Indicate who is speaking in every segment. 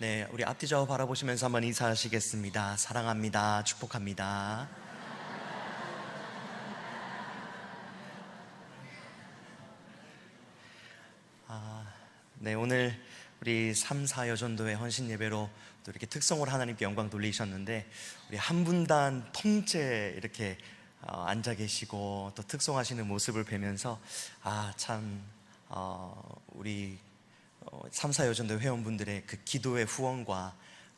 Speaker 1: 네, 우리 앞뒤 좌우 바라보시면서 한번 인사하시겠습니다. 사랑합니다. 축복합니다. 네, 오늘 우리 3, 4 여전도회 헌신 예배로 또 이렇게 특성으로 하나님께 영광 돌리셨는데, 우리 한 분단 통째 이렇게 앉아 계시고 또 특송하시는 모습을 뵈면서 참 우리 3, 4 여전도회 회원분들의 그 기도의 후원과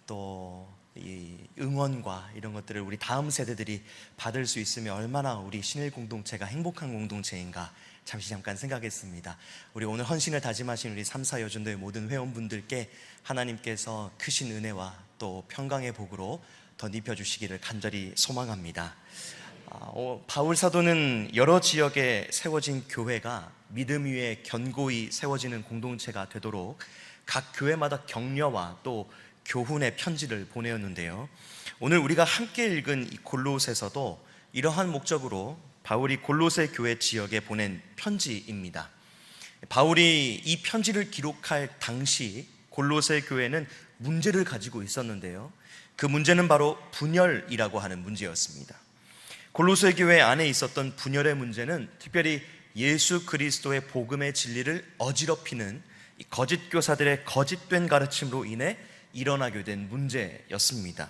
Speaker 1: 또 이 응원과 이런 것들을 우리 다음 세대들이 받을 수 있으면 얼마나 우리 신일 공동체가 행복한 공동체인가 잠깐 생각했습니다. 우리 오늘 헌신을 다짐하신 우리 3, 4 여전도의 모든 회원분들께 하나님께서 크신 은혜와 또 평강의 복으로 덧입혀 주시기를 간절히 소망합니다. 바울 사도는 여러 지역에 세워진 교회가 믿음 위에 견고히 세워지는 공동체가 되도록 각 교회마다 격려와 또 교훈의 편지를 보내었는데요, 오늘 우리가 함께 읽은 이 골로새서도 이러한 목적으로 바울이 골로새 교회 지역에 보낸 편지입니다. 바울이 이 편지를 기록할 당시 골로새 교회는 문제를 가지고 있었는데요, 그 문제는 바로 분열이라고 하는 문제였습니다. 골로새 교회 안에 있었던 분열의 문제는 특별히 예수 그리스도의 복음의 진리를 어지럽히는 거짓 교사들의 거짓된 가르침으로 인해 일어나게 된 문제였습니다.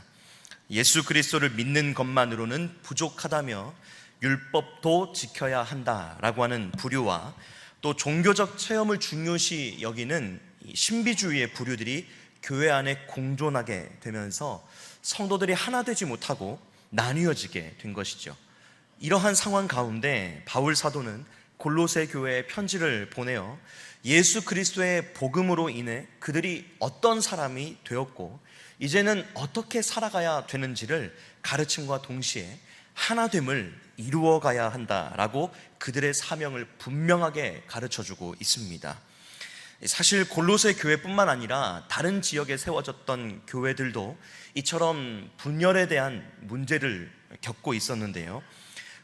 Speaker 1: 예수 그리스도를 믿는 것만으로는 부족하다며 율법도 지켜야 한다라고 하는 부류와 또 종교적 체험을 중요시 여기는 신비주의의 부류들이 교회 안에 공존하게 되면서 성도들이 하나 되지 못하고 나뉘어지게 된 것이죠. 이러한 상황 가운데 바울 사도는 골로새 교회에 편지를 보내어 예수 그리스도의 복음으로 인해 그들이 어떤 사람이 되었고 이제는 어떻게 살아가야 되는지를 가르침과 동시에 하나됨을 이루어가야 한다라고 그들의 사명을 분명하게 가르쳐주고 있습니다. 사실 골로새 교회뿐만 아니라 다른 지역에 세워졌던 교회들도 이처럼 분열에 대한 문제를 겪고 있었는데요,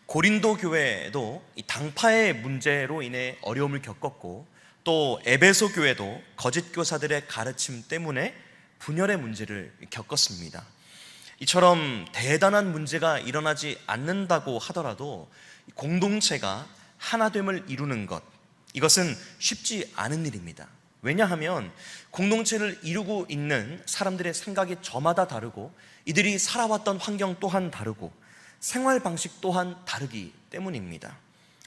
Speaker 1: 고린도 교회도 이 당파의 문제로 인해 어려움을 겪었고 또 에베소 교회도 거짓 교사들의 가르침 때문에 분열의 문제를 겪었습니다. 이처럼 대단한 문제가 일어나지 않는다고 하더라도 공동체가 하나됨을 이루는 것, 이것은 쉽지 않은 일입니다. 왜냐하면 공동체를 이루고 있는 사람들의 생각이 저마다 다르고 이들이 살아왔던 환경 또한 다르고 생활 방식 또한 다르기 때문입니다.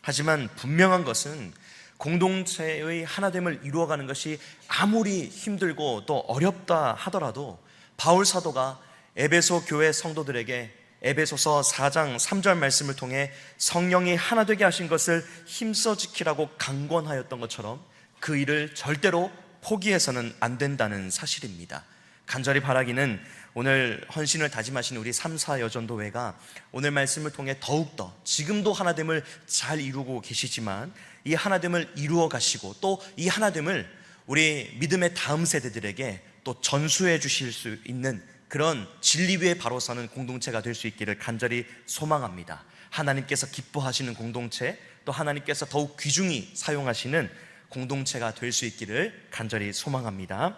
Speaker 1: 하지만 분명한 것은 공동체의 하나됨을 이루어가는 것이 아무리 힘들고 또 어렵다 하더라도 바울 사도가 에베소 교회 성도들에게 에베소서 4장 3절 말씀을 통해 성령이 하나 되게 하신 것을 힘써 지키라고 강권하였던 것처럼 그 일을 절대로 포기해서는 안 된다는 사실입니다. 간절히 바라기는 오늘 헌신을 다짐하신 우리 3, 4 여전도회가 오늘 말씀을 통해 더욱더 지금도 하나됨을 잘 이루고 계시지만 이 하나됨을 이루어 가시고 또 이 하나됨을 우리 믿음의 다음 세대들에게 또 전수해 주실 수 있는 그런 진리 위에 바로 서는 공동체가 될 수 있기를 간절히 소망합니다. 하나님께서 기뻐하시는 공동체, 또 하나님께서 더욱 귀중히 사용하시는 공동체가 될 수 있기를 간절히 소망합니다.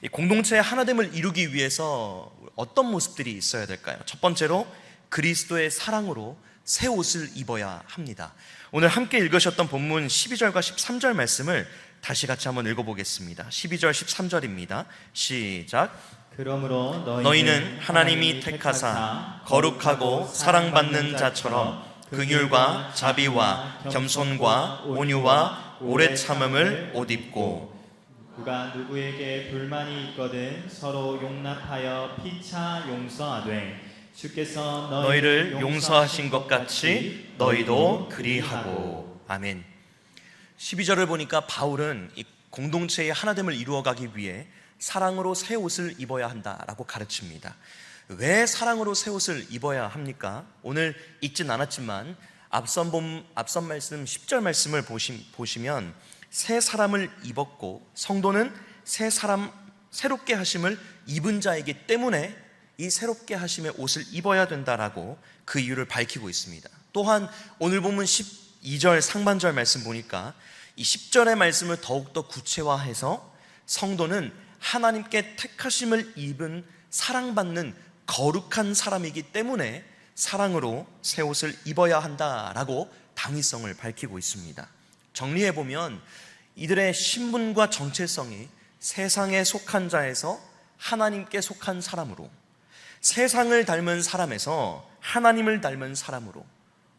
Speaker 1: 이 공동체의 하나됨을 이루기 위해서 어떤 모습들이 있어야 될까요? 첫 번째로 그리스도의 사랑으로 새 옷을 입어야 합니다. 오늘 함께 읽으셨던 본문 12절과 13절 말씀을 다시 같이 한번 읽어보겠습니다. 12절 13절입니다. 시작.
Speaker 2: 그러므로
Speaker 1: 너희는 하나님이 택하사 거룩하고 사랑받는 자처럼 긍휼과 자비와 겸손과 온유와 오래 참음을 옷 입고,
Speaker 2: 누가 누구에게 불만이 있거든 서로 용납하여 피차 용서하되 주께서
Speaker 1: 너희를 용서하신 것 같이 너희도 그리하고. 아멘. 12절을 보니까 바울은 이 공동체의 하나됨을 이루어가기 위해 사랑으로 새 옷을 입어야 한다라고 가르칩니다. 왜 사랑으로 새 옷을 입어야 합니까? 오늘 읽진 않았지만 앞선 말씀 10절 말씀을 보시면 새 사람을 입었고 성도는 새 사람 새롭게 하심을 입은 자이기 때문에 이 새롭게 하심의 옷을 입어야 된다라고 그 이유를 밝히고 있습니다. 또한 오늘 본문 12절 상반절 말씀 보니까 이 10절의 말씀을 더욱더 구체화해서 성도는 하나님께 택하심을 입은 사랑받는 거룩한 사람이기 때문에 사랑으로 새 옷을 입어야 한다라고 당위성을 밝히고 있습니다. 정리해보면 이들의 신분과 정체성이 세상에 속한 자에서 하나님께 속한 사람으로, 세상을 닮은 사람에서 하나님을 닮은 사람으로,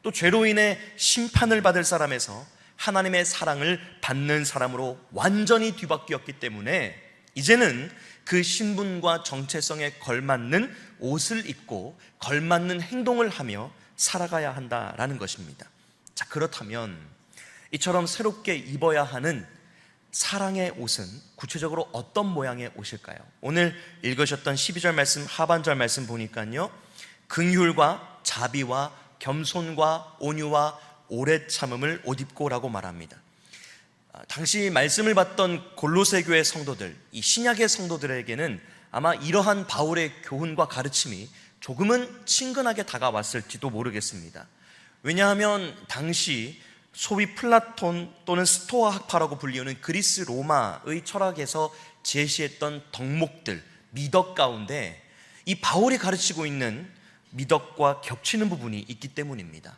Speaker 1: 또 죄로 인해 심판을 받을 사람에서 하나님의 사랑을 받는 사람으로 완전히 뒤바뀌었기 때문에 이제는 그 신분과 정체성에 걸맞는 옷을 입고 걸맞는 행동을 하며 살아가야 한다라는 것입니다. 자, 그렇다면 이처럼 새롭게 입어야 하는 사랑의 옷은 구체적으로 어떤 모양의 옷일까요? 오늘 읽으셨던 12절 말씀 하반절 말씀 보니까요, 긍휼과 자비와 겸손과 온유와 오래 참음을 옷 입고라고 말합니다. 당시 말씀을 받던 골로새 교회 성도들, 이 신약의 성도들에게는 아마 이러한 바울의 교훈과 가르침이 조금은 친근하게 다가왔을지도 모르겠습니다. 왜냐하면 당시 소위 플라톤 또는 스토아 학파라고 불리우는 그리스 로마의 철학에서 제시했던 덕목들, 미덕 가운데 이 바울이 가르치고 있는 미덕과 겹치는 부분이 있기 때문입니다.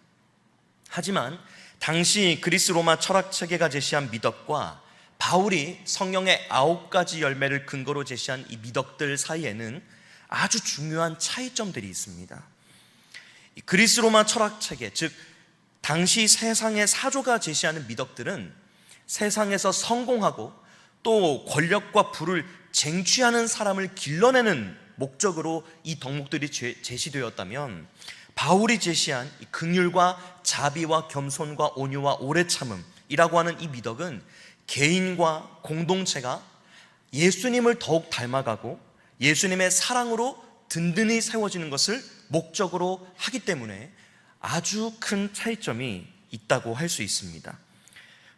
Speaker 1: 하지만 당시 그리스 로마 철학 체계가 제시한 미덕과 바울이 성령의 9가지 열매를 근거로 제시한 이 미덕들 사이에는 아주 중요한 차이점들이 있습니다. 이 그리스 로마 철학 체계, 즉 당시 세상의 사조가 제시하는 미덕들은 세상에서 성공하고 또 권력과 부를 쟁취하는 사람을 길러내는 목적으로 이 덕목들이 제시되었다면, 바울이 제시한 이 긍휼과 자비와 겸손과 온유와 오래 참음이라고 하는 이 미덕은 개인과 공동체가 예수님을 더욱 닮아가고 예수님의 사랑으로 든든히 세워지는 것을 목적으로 하기 때문에 아주 큰 차이점이 있다고 할 수 있습니다.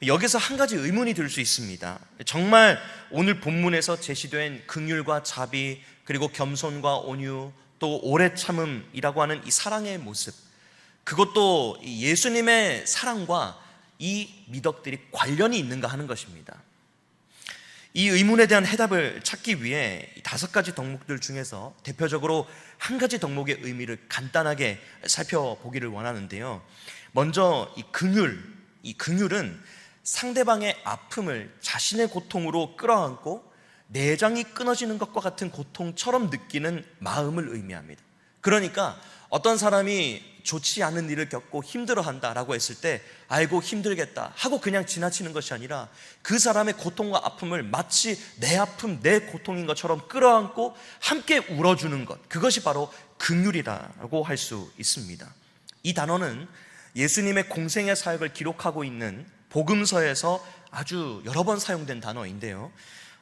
Speaker 1: 여기서 한 가지 의문이 들 수 있습니다. 정말 오늘 본문에서 제시된 긍휼과 자비, 그리고 겸손과 온유, 또 오래 참음이라고 하는 이 사랑의 모습, 그것도 예수님의 사랑과 이 미덕들이 관련이 있는가 하는 것입니다. 이 의문에 대한 해답을 찾기 위해 5가지 덕목들 중에서 대표적으로 한 가지 덕목의 의미를 간단하게 살펴보기를 원하는데요. 먼저 이 긍휼은 상대방의 아픔을 자신의 고통으로 끌어안고 내장이 끊어지는 것과 같은 고통처럼 느끼는 마음을 의미합니다. 그러니까 어떤 사람이 좋지 않은 일을 겪고 힘들어한다라고 했을 때 아이고 힘들겠다 하고 그냥 지나치는 것이 아니라 그 사람의 고통과 아픔을 마치 내 아픔, 내 고통인 것처럼 끌어안고 함께 울어주는 것, 그것이 바로 긍휼이라고 할 수 있습니다. 이 단어는 예수님의 공생의 사역을 기록하고 있는 복음서에서 아주 여러 번 사용된 단어인데요,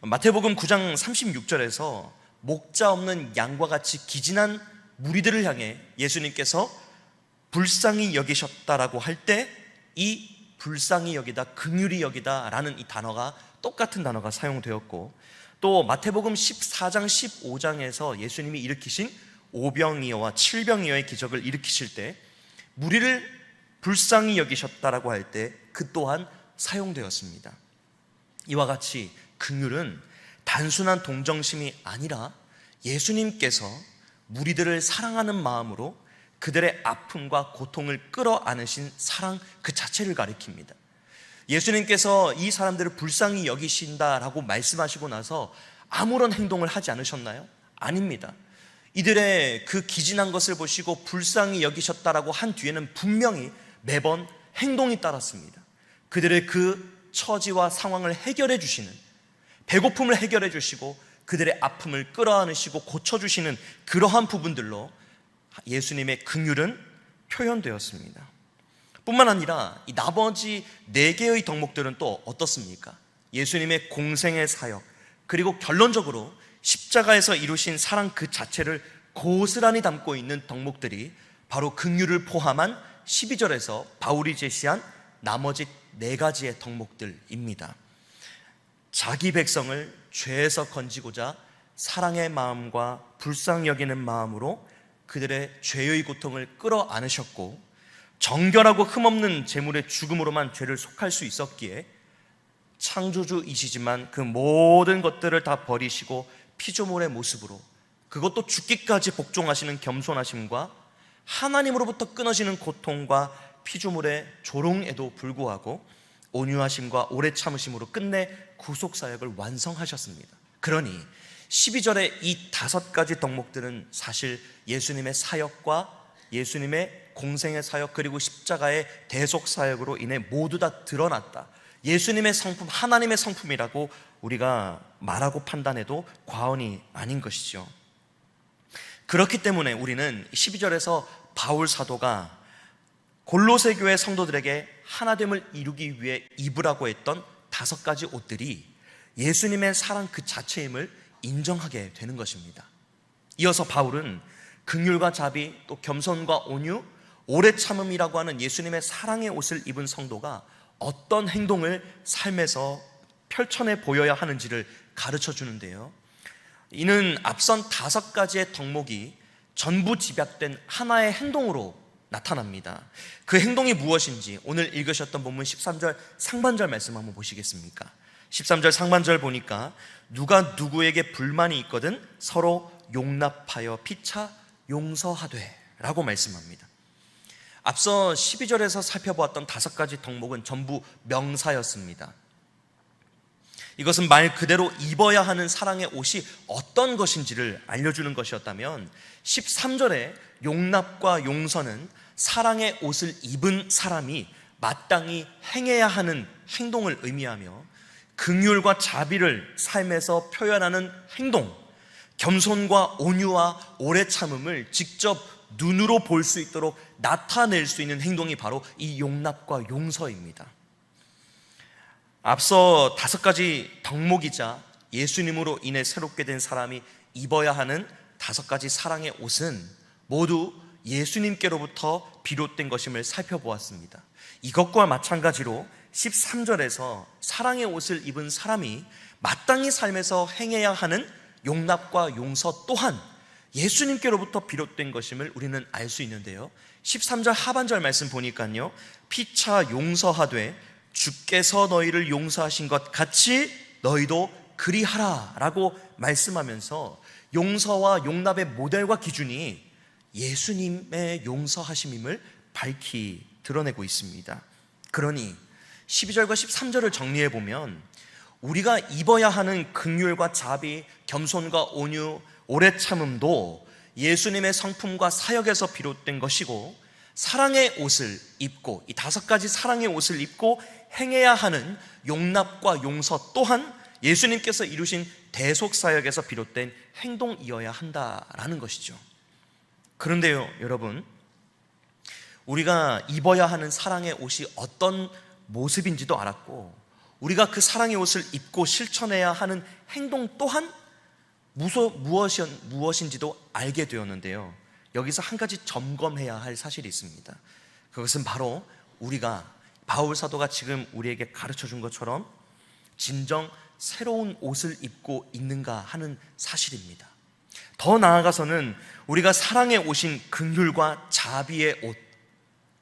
Speaker 1: 마태복음 9장 36절에서 목자 없는 양과 같이 기진한 무리들을 향해 예수님께서 불쌍히 여기셨다라고 할 때 이 불쌍히 여기다, 긍휼히 여기다 라는 이 단어가, 똑같은 단어가 사용되었고, 또 마태복음 14장 15장에서 예수님이 일으키신 오병이어와 칠병이어의 기적을 일으키실 때 무리를 불쌍히 여기셨다라고 할 때 그 또한 사용되었습니다. 이와 같이 긍휼은 단순한 동정심이 아니라 예수님께서 무리들을 사랑하는 마음으로 그들의 아픔과 고통을 끌어안으신 사랑 그 자체를 가리킵니다. 예수님께서 이 사람들을 불쌍히 여기신다라고 말씀하시고 나서 아무런 행동을 하지 않으셨나요? 아닙니다. 이들의 그 기진한 것을 보시고 불쌍히 여기셨다라고 한 뒤에는 분명히 매번 행동이 따랐습니다. 그들의 그 처지와 상황을 해결해 주시는, 배고픔을 해결해 주시고 그들의 아픔을 끌어안으시고 고쳐주시는 그러한 부분들로 예수님의 긍휼은 표현되었습니다. 뿐만 아니라 이 나머지 4개의 덕목들은 또 어떻습니까? 예수님의 공생의 사역, 그리고 결론적으로 십자가에서 이루신 사랑 그 자체를 고스란히 담고 있는 덕목들이 바로 긍휼을 포함한 12절에서 바울이 제시한 나머지 4가지의 덕목들입니다. 자기 백성을 죄에서 건지고자 사랑의 마음과 불쌍히 여기는 마음으로 그들의 죄의 고통을 끌어안으셨고, 정결하고 흠없는 제물의 죽음으로만 죄를 속할 수 있었기에 창조주이시지만 그 모든 것들을 다 버리시고 피조물의 모습으로, 그것도 죽기까지 복종하시는 겸손하심과 하나님으로부터 끊어지는 고통과 피조물의 조롱에도 불구하고 온유하심과 오래 참으심으로 끝내 구속사역을 완성하셨습니다. 그러니 12절의 이 5가지 덕목들은 사실 예수님의 사역과 예수님의 공생의 사역, 그리고 십자가의 대속 사역으로 인해 모두 다 드러났다, 예수님의 성품, 하나님의 성품이라고 우리가 말하고 판단해도 과언이 아닌 것이죠. 그렇기 때문에 우리는 12절에서 바울 사도가 골로새 교회 성도들에게 하나됨을 이루기 위해 입으라고 했던 5가지 옷들이 예수님의 사랑 그 자체임을 인정하게 되는 것입니다. 이어서 바울은 긍휼과 자비, 또 겸손과 온유, 오래 참음이라고 하는 예수님의 사랑의 옷을 입은 성도가 어떤 행동을 삶에서 펼쳐내 보여야 하는지를 가르쳐 주는데요, 이는 앞선 5가지의 덕목이 전부 집약된 하나의 행동으로 나타납니다. 그 행동이 무엇인지 오늘 읽으셨던 본문 13절 상반절 말씀 한번 보시겠습니까? 13절 상반절 보니까 누가 누구에게 불만이 있거든 서로 용납하여 피차 용서하되 라고 말씀합니다. 앞서 12절에서 살펴보았던 5가지 덕목은 전부 명사였습니다. 이것은 말 그대로 입어야 하는 사랑의 옷이 어떤 것인지를 알려주는 것이었다면, 13절의 용납과 용서는 사랑의 옷을 입은 사람이 마땅히 행해야 하는 행동을 의미하며, 긍휼과 자비를 삶에서 표현하는 행동, 겸손과 온유와 오래 참음을 직접 눈으로 볼 수 있도록 나타낼 수 있는 행동이 바로 이 용납과 용서입니다. 앞서 5가지 덕목이자 예수님으로 인해 새롭게 된 사람이 입어야 하는 5가지 사랑의 옷은 모두 예수님께로부터 비롯된 것임을 살펴보았습니다. 이것과 마찬가지로 13절에서 사랑의 옷을 입은 사람이 마땅히 삶에서 행해야 하는 용납과 용서 또한 예수님께로부터 비롯된 것임을 우리는 알 수 있는데요, 13절 하반절 말씀 보니까요, 피차 용서하되 주께서 너희를 용서하신 것 같이 너희도 그리하라 라고 말씀하면서 용서와 용납의 모델과 기준이 예수님의 용서하심임을 밝히 드러내고 있습니다. 그러니 12절과 13절을 정리해 보면 우리가 입어야 하는 긍휼과 자비, 겸손과 온유, 오래 참음도 예수님의 성품과 사역에서 비롯된 것이고, 사랑의 옷을 입고 이 5가지 사랑의 옷을 입고 행해야 하는 용납과 용서 또한 예수님께서 이루신 대속 사역에서 비롯된 행동이어야 한다라는 것이죠. 그런데요, 여러분, 우리가 입어야 하는 사랑의 옷이 어떤 모습인지도 알았고, 우리가 그 사랑의 옷을 입고 실천해야 하는 행동 또한 무엇인지도 알게 되었는데요, 여기서 한 가지 점검해야 할 사실이 있습니다. 그것은 바로 우리가 바울 사도가 지금 우리에게 가르쳐 준 것처럼 진정 새로운 옷을 입고 있는가 하는 사실입니다. 더 나아가서는 우리가 사랑의 옷인 긍휼과 자비의 옷,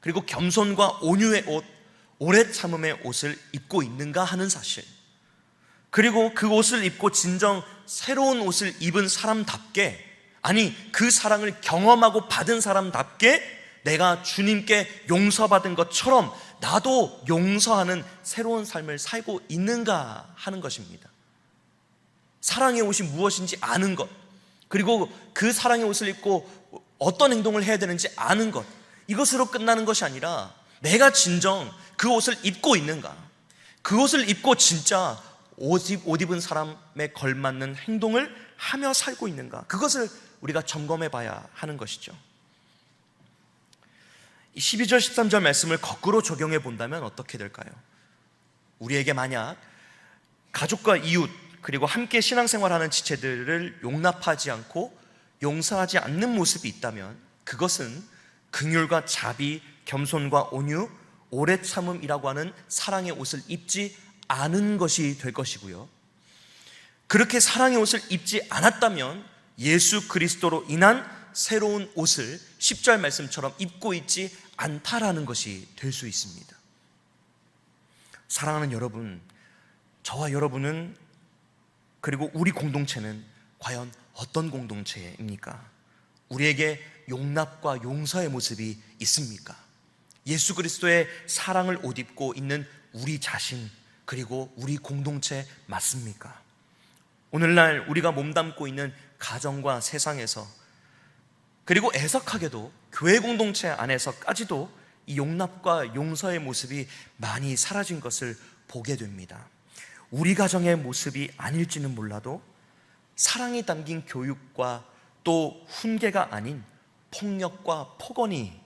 Speaker 1: 그리고 겸손과 온유의 옷, 오래 참음의 옷을 입고 있는가 하는 사실, 그리고 그 옷을 입고 진정 새로운 옷을 입은 사람답게, 아니 그 사랑을 경험하고 받은 사람답게 내가 주님께 용서받은 것처럼 나도 용서하는 새로운 삶을 살고 있는가 하는 것입니다. 사랑의 옷이 무엇인지 아는 것, 그리고 그 사랑의 옷을 입고 어떤 행동을 해야 되는지 아는 것, 이것으로 끝나는 것이 아니라 내가 진정 그 옷을 입고 있는가, 그 옷을 입고 진짜 옷 입은 사람에 걸맞는 행동을 하며 살고 있는가, 그것을 우리가 점검해 봐야 하는 것이죠. 12절 13절 말씀을 거꾸로 적용해 본다면 어떻게 될까요? 우리에게 만약 가족과 이웃 그리고 함께 신앙생활하는 지체들을 용납하지 않고 용서하지 않는 모습이 있다면 그것은 긍휼과 자비, 겸손과 온유, 오래 참음이라고 하는 사랑의 옷을 입지 않은 것이 될 것이고요, 그렇게 사랑의 옷을 입지 않았다면 예수 그리스도로 인한 새로운 옷을 10절 말씀처럼 입고 있지 않다라는 것이 될 수 있습니다. 사랑하는 여러분, 저와 여러분은, 그리고 우리 공동체는 과연 어떤 공동체입니까? 우리에게 용납과 용서의 모습이 있습니까? 예수 그리스도의 사랑을 옷 입고 있는 우리 자신, 그리고 우리 공동체 맞습니까? 오늘날 우리가 몸담고 있는 가정과 세상에서, 그리고 애석하게도 교회 공동체 안에서까지도 이 용납과 용서의 모습이 많이 사라진 것을 보게 됩니다. 우리 가정의 모습이 아닐지는 몰라도 사랑이 담긴 교육과 또 훈계가 아닌 폭력과 폭언이,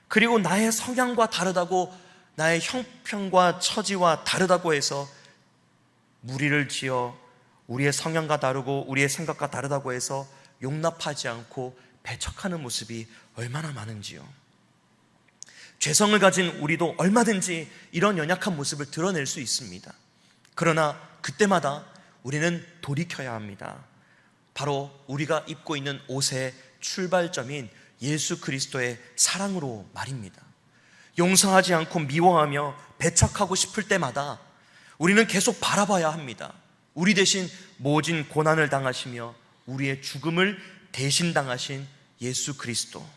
Speaker 1: 그리고 나의 성향과 다르다고, 나의 형편과 처지와 다르다고 해서 무리를 지어 우리의 성향과 다르고 우리의 생각과 다르다고 해서 용납하지 않고 배척하는 모습이 얼마나 많은지요. 죄성을 가진 우리도 얼마든지 이런 연약한 모습을 드러낼 수 있습니다. 그러나 그때마다 우리는 돌이켜야 합니다. 바로 우리가 입고 있는 옷의 출발점인 예수 그리스도의 사랑으로 말입니다. 용서하지 않고 미워하며 배척하고 싶을 때마다 우리는 계속 바라봐야 합니다. 우리 대신 모진 고난을 당하시며 우리의 죽음을 대신 당하신 예수 그리스도,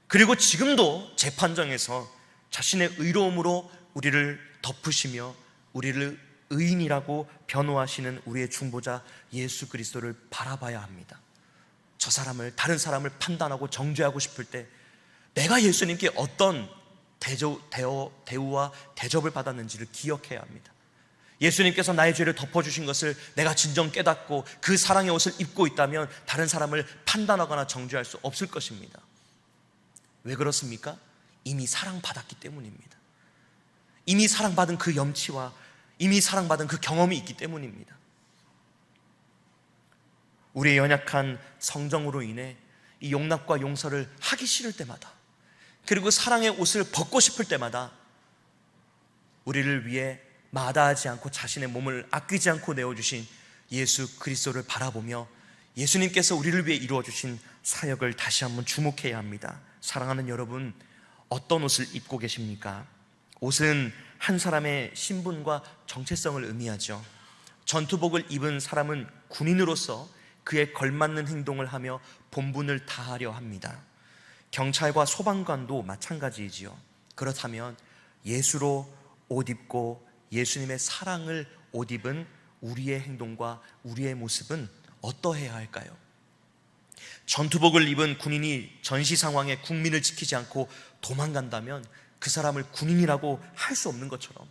Speaker 1: 그리고 지금도 재판정에서 자신의 의로움으로 우리를 덮으시며 우리를 의인이라고 변호하시는 우리의 중보자 예수 그리스도를 바라봐야 합니다. 저 사람을, 다른 사람을 판단하고 정죄하고 싶을 때 내가 예수님께 어떤 대우와 대접을 받았는지를 기억해야 합니다. 예수님께서 나의 죄를 덮어주신 것을 내가 진정 깨닫고 그 사랑의 옷을 입고 있다면 다른 사람을 판단하거나 정죄할 수 없을 것입니다. 왜 그렇습니까? 이미 사랑받았기 때문입니다. 이미 사랑받은 그 염치와 이미 사랑받은 그 경험이 있기 때문입니다. 우리의 연약한 성정으로 인해 이 용납과 용서를 하기 싫을 때마다, 그리고 사랑의 옷을 벗고 싶을 때마다 우리를 위해 마다하지 않고 자신의 몸을 아끼지 않고 내어주신 예수 그리스도를 바라보며 예수님께서 우리를 위해 이루어주신 사역을 다시 한번 주목해야 합니다. 사랑하는 여러분, 어떤 옷을 입고 계십니까? 옷은 한 사람의 신분과 정체성을 의미하죠. 전투복을 입은 사람은 군인으로서 그에 걸맞는 행동을 하며 본분을 다하려 합니다. 경찰과 소방관도 마찬가지이지요. 그렇다면 예수로 옷 입고 예수님의 사랑을 옷 입은 우리의 행동과 우리의 모습은 어떠해야 할까요? 전투복을 입은 군인이 전시 상황에 국민을 지키지 않고 도망간다면 그 사람을 군인이라고 할 수 없는 것처럼,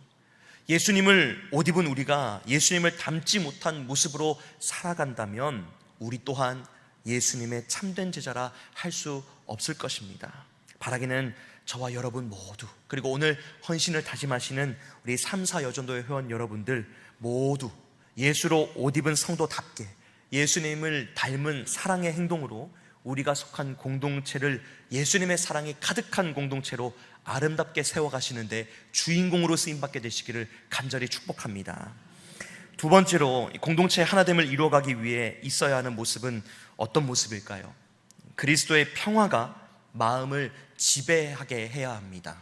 Speaker 1: 예수님을 옷 입은 우리가 예수님을 닮지 못한 모습으로 살아간다면 우리 또한 예수님의 참된 제자라 할 수 없을 것입니다. 바라기는 저와 여러분 모두, 그리고 오늘 헌신을 다짐하시는 우리 3사 여전도의 회원 여러분들 모두 예수로 옷 입은 성도답게 예수님을 닮은 사랑의 행동으로 우리가 속한 공동체를 예수님의 사랑이 가득한 공동체로 아름답게 세워가시는데 주인공으로 쓰임받게 되시기를 간절히 축복합니다. 두 번째로, 공동체의 하나됨을 이루어가기 위해 있어야 하는 모습은 어떤 모습일까요? 그리스도의 평화가 마음을 지배하게 해야 합니다.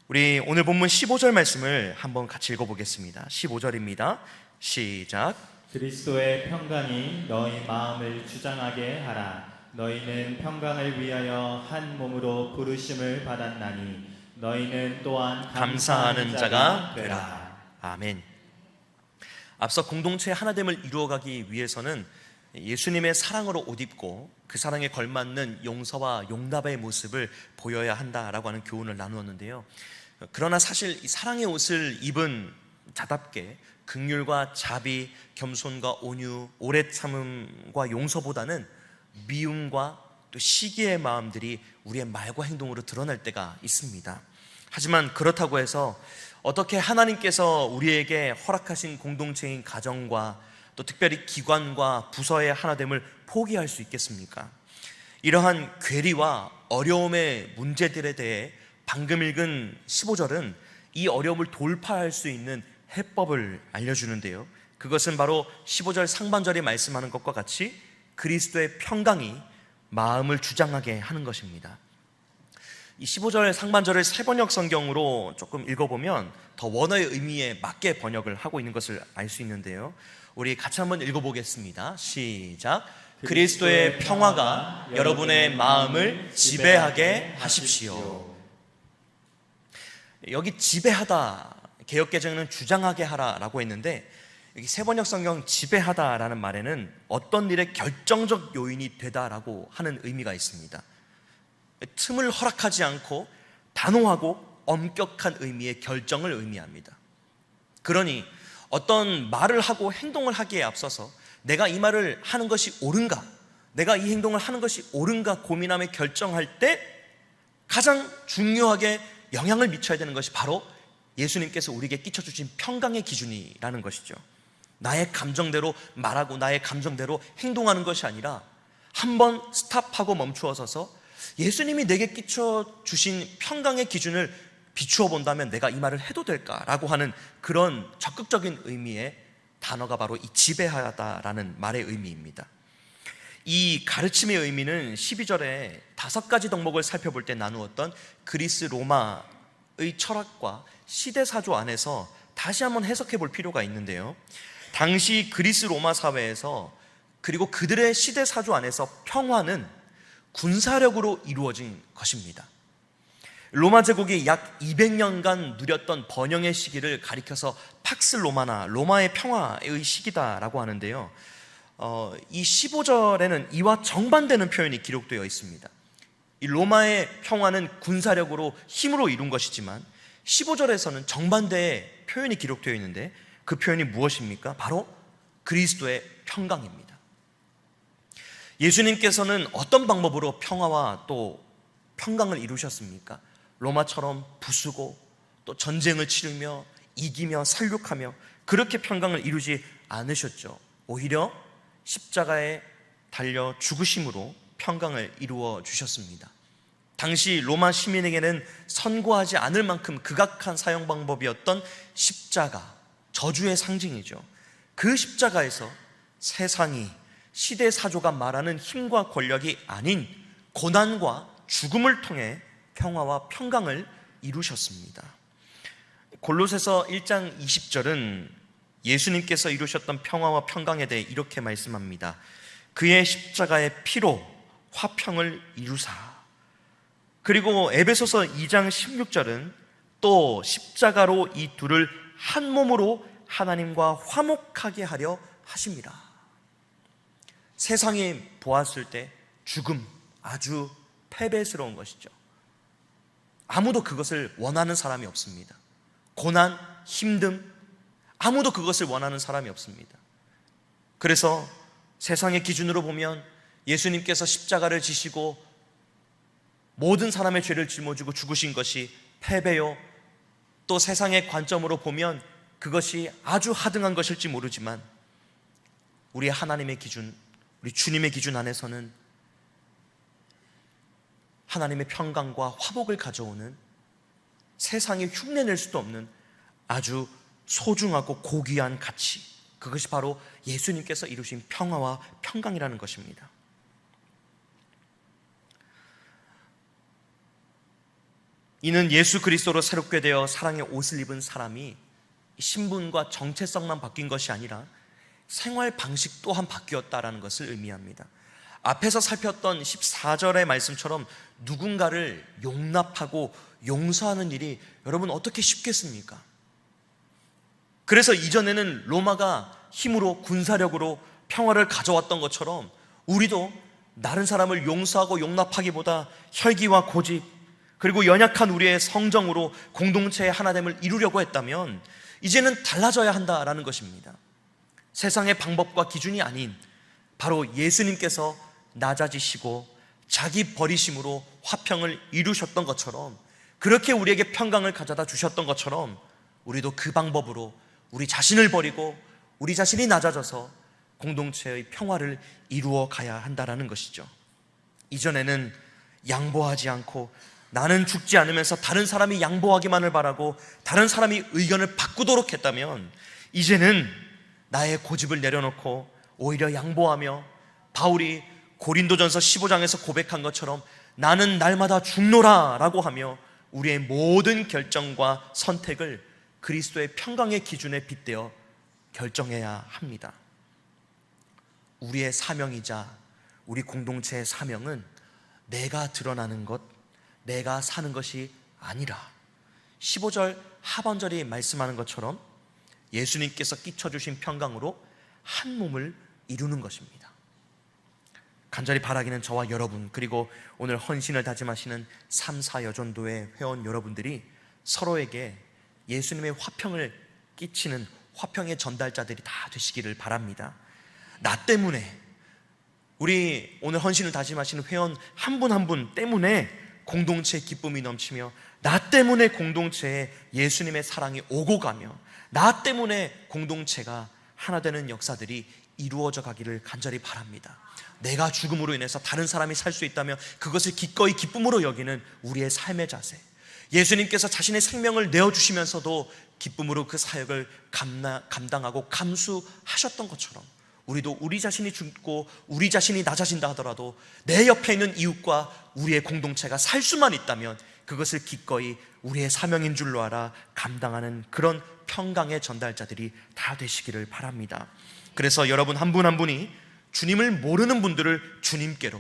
Speaker 1: 우리 오늘 본문 15절 말씀을 한번 같이 읽어보겠습니다. 15절입니다. 시작.
Speaker 2: 그리스도의 평강이 너희 마음을 주장하게 하라. 너희는 평강을 위하여 한 몸으로 부르심을 받았나니 너희는 또한
Speaker 1: 감사하는 자가 되라. 아멘. 앞서 공동체의 하나됨을 이루어가기 위해서는 예수님의 사랑으로 옷 입고 그 사랑에 걸맞는 용서와 용납의 모습을 보여야 한다라고 하는 교훈을 나누었는데요. 그러나 사실 이 사랑의 옷을 입은 자답게 긍휼과 자비, 겸손과 온유, 오래 참음과 용서보다는 미움과 또 시기의 마음들이 우리의 말과 행동으로 드러날 때가 있습니다. 하지만 그렇다고 해서 어떻게 하나님께서 우리에게 허락하신 공동체인 가정과 또 특별히 기관과 부서의 하나됨을 포기할 수 있겠습니까? 이러한 괴리와 어려움의 문제들에 대해 방금 읽은 15절은 이 어려움을 돌파할 수 있는 해법을 알려주는데요. 그것은 바로 15절 상반절이 말씀하는 것과 같이 그리스도의 평강이 마음을 주장하게 하는 것입니다. 이 15절 상반절을 세번역 성경으로 조금 읽어보면 더 원어의 의미에 맞게 번역을 하고 있는 것을 알 수 있는데요. 우리 같이 한번 읽어보겠습니다. 시작. 그리스도의 평화가 여러분의 마음을 지배하게 하십시오. 여기 지배하다, 개역개정은 주장하게 하라라고 했는데, 여기 세번역 성경 지배하다라는 말에는 어떤 일의 결정적 요인이 되다라고 하는 의미가 있습니다. 틈을 허락하지 않고 단호하고 엄격한 의미의 결정을 의미합니다. 그러니 어떤 말을 하고 행동을 하기에 앞서서 내가 이 말을 하는 것이 옳은가, 내가 이 행동을 하는 것이 옳은가 고민하며 결정할 때 가장 중요하게 영향을 미쳐야 되는 것이 바로 예수님께서 우리에게 끼쳐주신 평강의 기준이라는 것이죠. 나의 감정대로 말하고 나의 감정대로 행동하는 것이 아니라 한번 스탑하고 멈추어 서서 예수님이 내게 끼쳐주신 평강의 기준을 비추어 본다면 내가 이 말을 해도 될까라고 하는 그런 적극적인 의미의 단어가 바로 이 지배하다라는 말의 의미입니다. 이 가르침의 의미는 12절에 5가지 덕목을 살펴볼 때 나누었던 그리스 로마의 철학과 시대사조 안에서 다시 한번 해석해 볼 필요가 있는데요. 당시 그리스 로마 사회에서 그리고 그들의 시대사조 안에서 평화는 군사력으로 이루어진 것입니다. 로마 제국이 약 200년간 누렸던 번영의 시기를 가리켜서 팍스 로마나 로마의 평화의 시기다라고 하는데요. 이 15절에는 이와 정반되는 표현이 기록되어 있습니다. 이 로마의 평화는 군사력으로 힘으로 이룬 것이지만 15절에서는 정반대의 표현이 기록되어 있는데 그 표현이 무엇입니까? 바로 그리스도의 평강입니다. 예수님께서는 어떤 방법으로 평화와 또 평강을 이루셨습니까? 로마처럼 부수고 또 전쟁을 치르며 이기며 살육하며 그렇게 평강을 이루지 않으셨죠. 오히려 십자가에 달려 죽으심으로 평강을 이루어 주셨습니다. 당시 로마 시민에게는 선고하지 않을 만큼 극악한 사형 방법이었던 십자가, 저주의 상징이죠. 그 십자가에서 세상이 시대 사조가 말하는 힘과 권력이 아닌 고난과 죽음을 통해 평화와 평강을 이루셨습니다. 골로새서 1장 20절은 예수님께서 이루셨던 평화와 평강에 대해 이렇게 말씀합니다. 그의 십자가의 피로 화평을 이루사. 그리고 에베소서 2장 16절은 또 십자가로 이 둘을 한 몸으로 하나님과 화목하게 하려 하심이라. 세상이 보았을 때 죽음, 아주 패배스러운 것이죠. 아무도 그것을 원하는 사람이 없습니다. 고난, 힘듦, 아무도 그것을 원하는 사람이 없습니다. 그래서 세상의 기준으로 보면 예수님께서 십자가를 지시고 모든 사람의 죄를 짊어지고 죽으신 것이 패배요, 또 세상의 관점으로 보면 그것이 아주 하등한 것일지 모르지만 우리 하나님의 기준, 우리 주님의 기준 안에서는 하나님의 평강과 화복을 가져오는 세상에 흉내낼 수도 없는 아주 소중하고 고귀한 가치, 그것이 바로 예수님께서 이루신 평화와 평강이라는 것입니다. 이는 예수 그리스도로 새롭게 되어 사랑의 옷을 입은 사람이 신분과 정체성만 바뀐 것이 아니라 생활 방식 또한 바뀌었다라는 것을 의미합니다. 앞에서 살폈던 14절의 말씀처럼 누군가를 용납하고 용서하는 일이 여러분 어떻게 쉽겠습니까? 그래서 이전에는 로마가 힘으로 군사력으로 평화를 가져왔던 것처럼 우리도 다른 사람을 용서하고 용납하기보다 혈기와 고집 그리고 연약한 우리의 성정으로 공동체의 하나됨을 이루려고 했다면 이제는 달라져야 한다라는 것입니다. 세상의 방법과 기준이 아닌 바로 예수님께서 낮아지시고 자기 버리심으로 화평을 이루셨던 것처럼, 그렇게 우리에게 평강을 가져다 주셨던 것처럼 우리도 그 방법으로 우리 자신을 버리고 우리 자신이 낮아져서 공동체의 평화를 이루어 가야 한다는 것이죠. 이전에는 양보하지 않고 나는 죽지 않으면서 다른 사람이 양보하기만을 바라고 다른 사람이 의견을 바꾸도록 했다면 이제는 나의 고집을 내려놓고 오히려 양보하며 바울이 고린도전서 15장에서 고백한 것처럼 나는 날마다 죽노라 라고 하며 우리의 모든 결정과 선택을 그리스도의 평강의 기준에 빗대어 결정해야 합니다. 우리의 사명이자 우리 공동체의 사명은 내가 드러나는 것, 내가 사는 것이 아니라 15절 하반절이 말씀하는 것처럼 예수님께서 끼쳐주신 평강으로 한 몸을 이루는 것입니다. 간절히 바라기는 저와 여러분, 그리고 오늘 헌신을 다짐하시는 3, 4 여전도의 회원 여러분들이 서로에게 예수님의 화평을 끼치는 화평의 전달자들이 다 되시기를 바랍니다. 나 때문에, 우리 오늘 헌신을 다짐하시는 회원 한 분 한 분 때문에 공동체의 기쁨이 넘치며, 나 때문에 공동체에 예수님의 사랑이 오고 가며, 나 때문에 공동체가 하나 되는 역사들이 이루어져 가기를 간절히 바랍니다. 내가 죽음으로 인해서 다른 사람이 살 수 있다면 그것을 기꺼이 기쁨으로 여기는 우리의 삶의 자세, 예수님께서 자신의 생명을 내어주시면서도 기쁨으로 그 사역을 감당하고 감수하셨던 것처럼 우리도 우리 자신이 죽고 우리 자신이 낮아진다 하더라도 내 옆에 있는 이웃과 우리의 공동체가 살 수만 있다면 그것을 기꺼이 우리의 사명인 줄로 알아 감당하는 그런 평강의 전달자들이 다 되시기를 바랍니다. 그래서 여러분 한 분 한 분이 주님을 모르는 분들을 주님께로,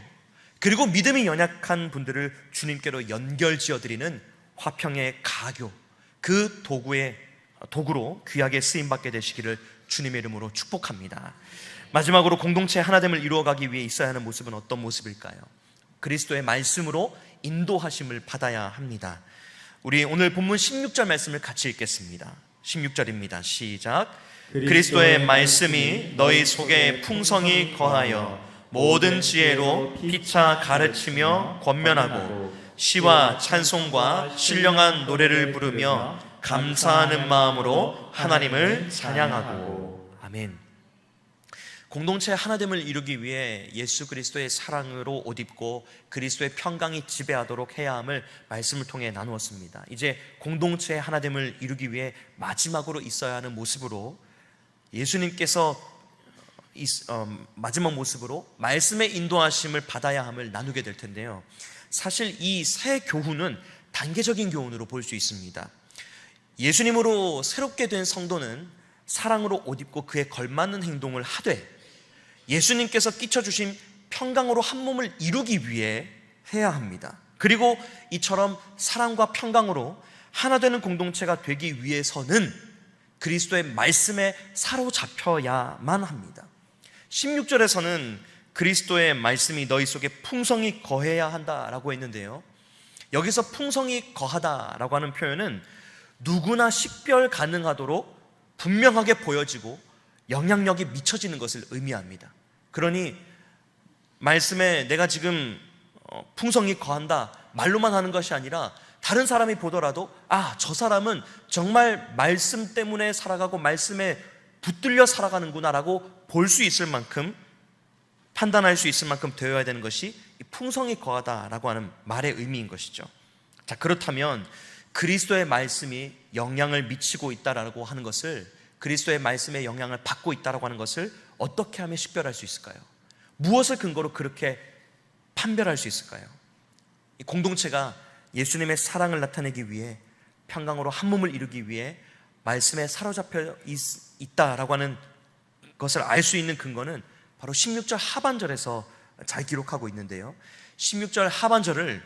Speaker 1: 그리고 믿음이 연약한 분들을 주님께로 연결지어드리는 화평의 가교, 그 도구로 귀하게 쓰임받게 되시기를 주님의 이름으로 축복합니다. 마지막으로 공동체 하나됨을 이루어가기 위해 있어야 하는 모습은 어떤 모습일까요? 그리스도의 말씀으로 인도하심을 받아야 합니다. 우리 오늘 본문 16절 말씀을 같이 읽겠습니다. 16절입니다. 시작. 그리스도의 말씀이 너희 속에 풍성히 거하여 모든 지혜로 피차 가르치며 권면하고 시와 찬송과 신령한 노래를 부르며 감사하는 마음으로 하나님을 찬양하고. 아멘. 공동체 하나됨을 이루기 위해 예수 그리스도의 사랑으로 옷 입고 그리스도의 평강이 지배하도록 해야 함을 말씀을 통해 나누었습니다. 이제 공동체 하나됨을 이루기 위해 마지막으로 있어야 하는 모습으로, 예수님께서 마지막 모습으로 말씀의 인도하심을 받아야 함을 나누게 될 텐데요, 사실 이 새 교훈은 단계적인 교훈으로 볼 수 있습니다. 예수님으로 새롭게 된 성도는 사랑으로 옷 입고 그에 걸맞는 행동을 하되 예수님께서 끼쳐주신 평강으로 한 몸을 이루기 위해 해야 합니다. 그리고 이처럼 사랑과 평강으로 하나 되는 공동체가 되기 위해서는 그리스도의 말씀에 사로잡혀야만 합니다. 16절에서는 그리스도의 말씀이 너희 속에 풍성히 거해야 한다라고 했는데요, 여기서 풍성히 거하다라고 하는 표현은 누구나 식별 가능하도록 분명하게 보여지고 영향력이 미쳐지는 것을 의미합니다. 그러니 말씀에 내가 지금 풍성히 거한다 말로만 하는 것이 아니라 다른 사람이 보더라도 저 사람은 정말 말씀 때문에 살아가고 말씀에 붙들려 살아가는구나 라고 볼 수 있을 만큼, 판단할 수 있을 만큼 되어야 되는 것이 풍성히 거하다라고 하는 말의 의미인 것이죠. 자, 그렇다면 그리스도의 말씀이 영향을 미치고 있다라고 하는 것을, 그리스도의 말씀에 영향을 받고 있다라고 하는 것을 어떻게 하면 식별할 수 있을까요? 무엇을 근거로 그렇게 판별할 수 있을까요? 이 공동체가 예수님의 사랑을 나타내기 위해, 평강으로 한 몸을 이루기 위해 말씀에 사로잡혀 있다라고 하는 것을 알 수 있는 근거는 바로 16절 하반절에서 잘 기록하고 있는데요, 16절 하반절을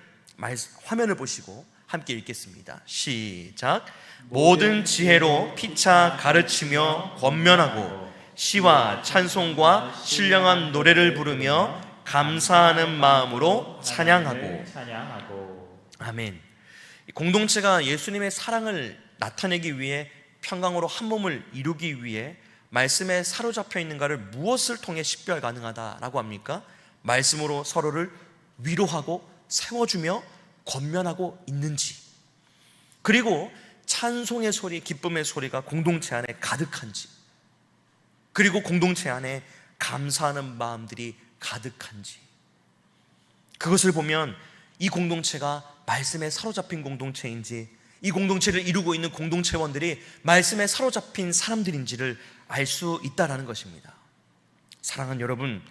Speaker 1: 화면을 보시고 함께 읽겠습니다. 시작. 모든 지혜로 피차 가르치며 권면하고 시와 찬송과 신령한 노래를 부르며 감사하는 마음으로 찬양하고. 아멘. 공동체가 예수님의 사랑을 나타내기 위해, 평강으로 한 몸을 이루기 위해 말씀에 사로잡혀 있는가를 무엇을 통해 식별 가능하다라고 합니까? 말씀으로 서로를 위로하고 세워주며 권면하고 있는지, 그리고 찬송의 소리, 기쁨의 소리가 공동체 안에 가득한지, 그리고 공동체 안에 감사하는 마음들이 가득한지, 그것을 보면 이 공동체가 말씀에 사로잡힌 공동체인지, 이 공동체를 이루고 있는 공동체원들이 말씀에 사로잡힌 사람들인지를 알 수 있다라는 것입니다. 사랑하는 여러분,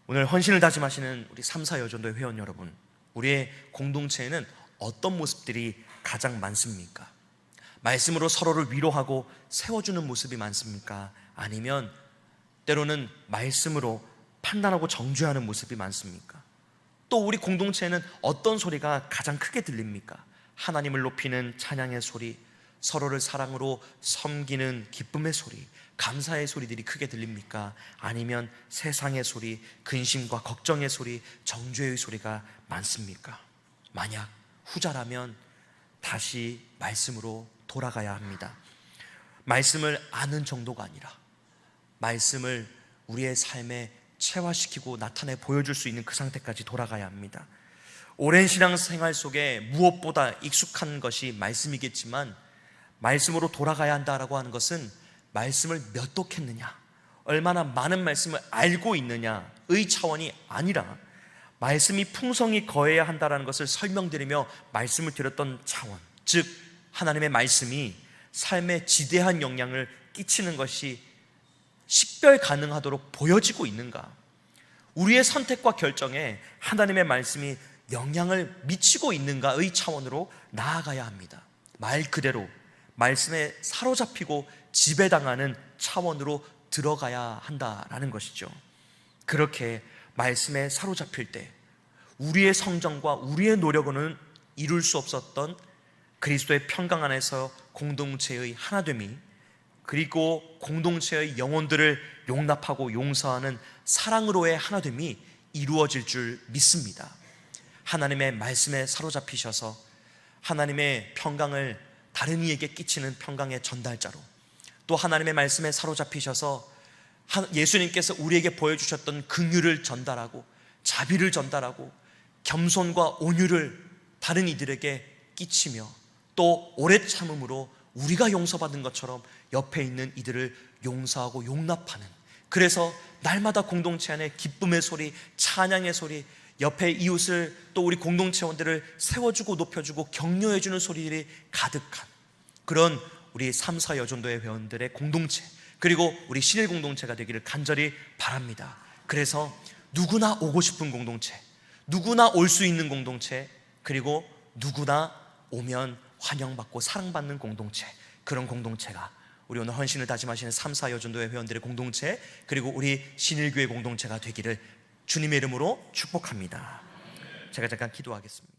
Speaker 1: 오늘 헌신을 다짐하시는 우리 3사 여전도의 회원 여러분, 우리의 공동체에는 어떤 모습들이 가장 많습니까? 말씀으로 서로를 위로하고 세워주는 모습이 많습니까? 아니면 때로는 말씀으로 판단하고 정죄하는 모습이 많습니까? 또 우리 공동체에는 어떤 소리가 가장 크게 들립니까? 하나님을 높이는 찬양의 소리, 서로를 사랑으로 섬기는 기쁨의 소리, 감사의 소리들이 크게 들립니까? 아니면 세상의 소리, 근심과 걱정의 소리, 정죄의 소리가 많습니까? 만약 후자라면 다시 말씀으로 돌아가야 합니다. 말씀을 아는 정도가 아니라 말씀을 우리의 삶에 체화시키고 나타내 보여줄 수 있는 그 상태까지 돌아가야 합니다. 오랜 신앙생활 속에 무엇보다 익숙한 것이 말씀이겠지만 말씀으로 돌아가야 한다라고 하는 것은 말씀을 몇 독했느냐, 얼마나 많은 말씀을 알고 있느냐의 차원이 아니라 말씀이 풍성히 거해야 한다는 것을 설명드리며 말씀을 드렸던 차원, 즉 하나님의 말씀이 삶에 지대한 영향을 끼치는 것이 식별 가능하도록 보여지고 있는가, 우리의 선택과 결정에 하나님의 말씀이 영향을 미치고 있는가의 차원으로 나아가야 합니다. 말 그대로 말씀에 사로잡히고 지배당하는 차원으로 들어가야 한다라는 것이죠. 그렇게 말씀에 사로잡힐 때 우리의 성정과 우리의 노력으로는 이룰 수 없었던 그리스도의 평강 안에서 공동체의 하나됨이, 그리고 공동체의 영혼들을 용납하고 용서하는 사랑으로의 하나됨이 이루어질 줄 믿습니다. 하나님의 말씀에 사로잡히셔서 하나님의 평강을 다른 이에게 끼치는 평강의 전달자로, 또 하나님의 말씀에 사로잡히셔서 예수님께서 우리에게 보여주셨던 긍휼을 전달하고 자비를 전달하고 겸손과 온유를 다른 이들에게 끼치며 또 오래 참음으로 우리가 용서받은 것처럼 옆에 있는 이들을 용서하고 용납하는, 그래서 날마다 공동체 안에 기쁨의 소리, 찬양의 소리, 옆에 이웃을 또 우리 공동체원들을 세워주고 높여주고 격려해주는 소리들이 가득한 그런 우리 3사 여전도의 회원들의 공동체, 그리고 우리 신일 공동체가 되기를 간절히 바랍니다. 그래서 누구나 오고 싶은 공동체, 누구나 올 수 있는 공동체, 그리고 누구나 오면 환영받고 사랑받는 공동체, 그런 공동체가 우리 오늘 헌신을 다짐하시는 3사 여전도의 회원들의 공동체, 그리고 우리 신일교회 공동체가 되기를 주님의 이름으로 축복합니다. 제가 잠깐 기도하겠습니다.